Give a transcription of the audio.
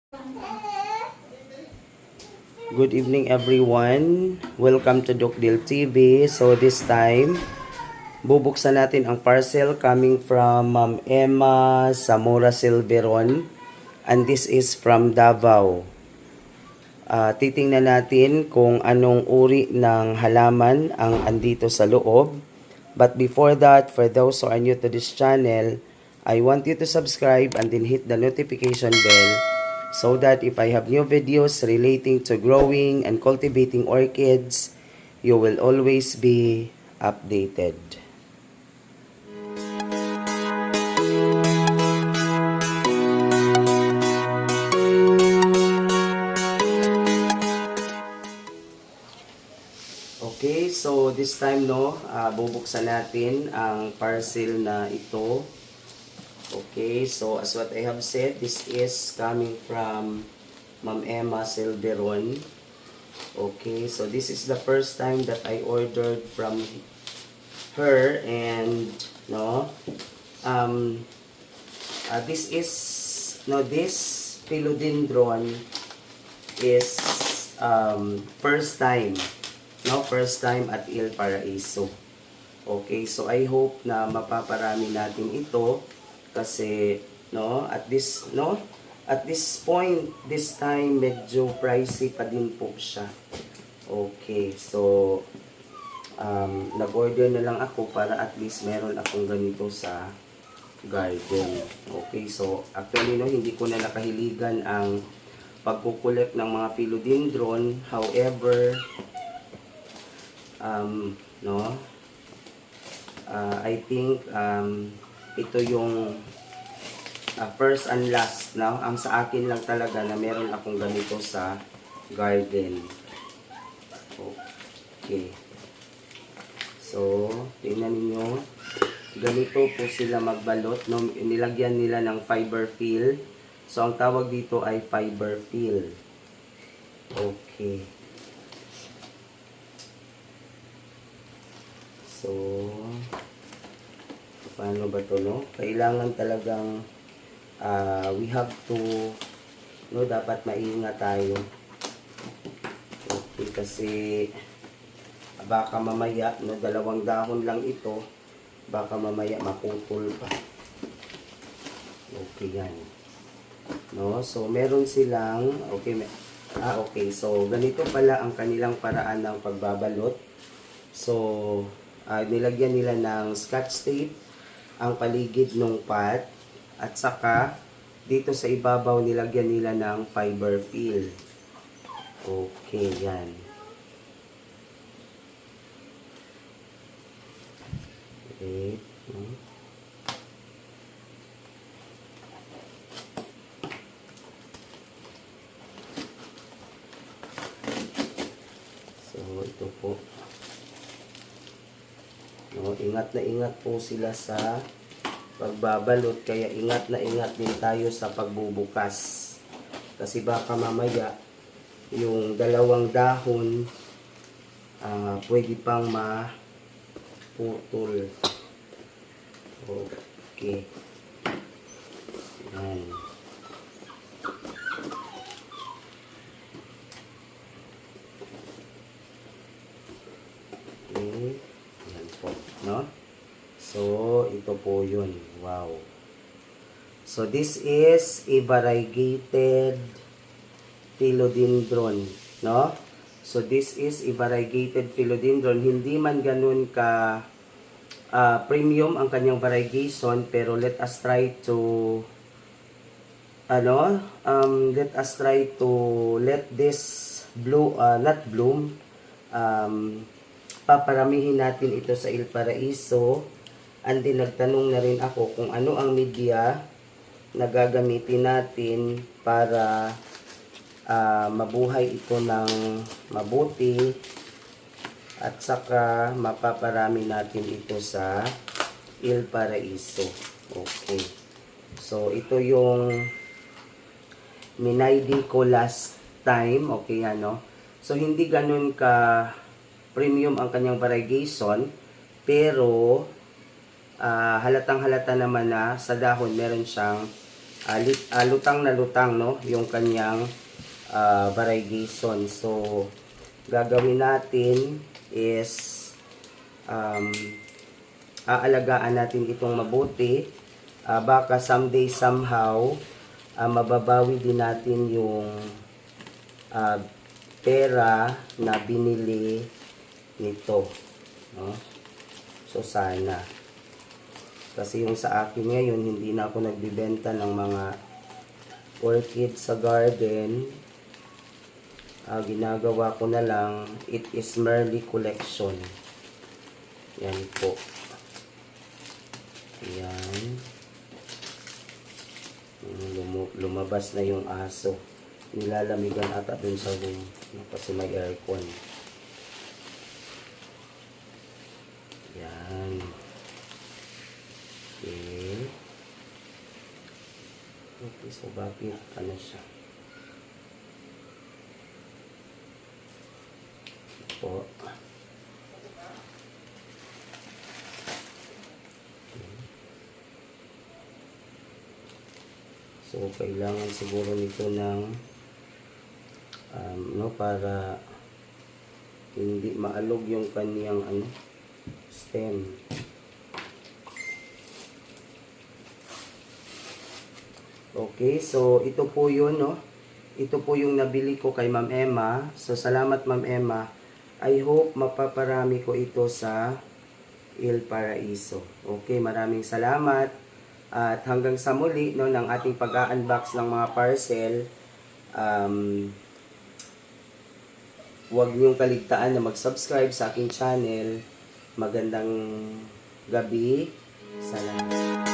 Good evening everyone. Welcome to Dokdil TV. So this time, bubuksan natin ang parcel coming from Ma'am Emma Zamora Silveron. And this is from Davao. Titingnan natin kung anong uri ng halaman ang andito sa loob. But before that, for those who are new to this channel, I want you to subscribe and then hit the notification bell so that if I have new videos relating to growing and cultivating orchids, you will always be updated. Okay, so this time bubuksan natin ang parcel na ito. Okay, so as what I have said, this is coming from Ma'am Emma Silveron. Okay, so this is the first time that I ordered from her, and this philodendron is first time at Il Paraiso. Okay, so I hope na mapaparami natin ito. Kasi at this point this time medyo pricey pa din po siya. Okay, so nag-order na lang ako para at least meron akong ganito sa garden. Okay, so actually hindi ko na nakahiligan ang pagkukulit ng mga philodendron. However, I think ito yung first and last ang sa akin lang talaga na meron akong ganito sa garden. Okay, so tingnan niyo, ganito po sila magbalot, nilagyan nila ng fiber fill. So ang tawag dito ay fiber fill. Okay, so paano ba to, kailangan talagang we have to dapat maingat tayo. Okay, kasi baka mamaya dalawang dahon lang ito, baka mamaya maputol pa. Okay, yan. So meron silang okay, so ganito pala ang kanilang paraan ng pagbabalot. So nilagyan nila ng scotch tape ang paligid ng pot, at saka dito sa ibabaw nilagyan nila ng fiber fill. Okay, yan. Okay. So ito po. Ingat na ingat po sila sa pagbabalot, kaya ingat na ingat din tayo sa pagbubukas. Kasi baka mamaya yung dalawang dahon pwede pang maputol. Okay. Yan. Okay. So, ito po yun. Wow. So, this is a variegated philodendron. So, this is a variegated philodendron. Hindi man ganun ka premium ang kanyang variegation, pero let us try to let this not bloom. Paparamihin natin ito sa Il Paraiso. And then nagtanong na rin ako kung ano ang media na gagamitin natin para mabuhay ito ng mabuti, at saka mapaparami natin ito sa Il Paraiso. Okay, so ito yung minaydi ko last time. Okay, so hindi ganun ka premium ang kanyang variegation, pero halatang halata naman na sa dahon meron siyang lutang na lutang, no? Yung kanyang variegation. So, gagawin natin is aalagaan natin itong mabuti. Baka someday, somehow, mababawi din natin yung pera na binili nito. No? So, sana. Kasi yung sa akin ngayon, hindi na ako nagbibenta ng mga orchid sa garden. Ginagawa ko na lang, it is merely collection. Yan po. Yan. Lumabas na yung aso. Nilalamigan ata dun sa room. Kasi may aircon. Yan. Okay. Okay, so bakit ano siya? Po. So, kailangan siguro nito ng no, para hindi maalog yung kaniyang stem. Okay, so ito po yun, no? Ito po yung nabili ko kay Ma'am Emma. So, salamat Ma'am Emma. I hope mapaparami ko ito sa Il Paraiso. Okay, maraming salamat. At hanggang sa muli, no, ng ating pag-unbox ng mga parcel. Huwag niyong kaligtaan na mag-subscribe sa aking channel. Magandang gabi. Salamat.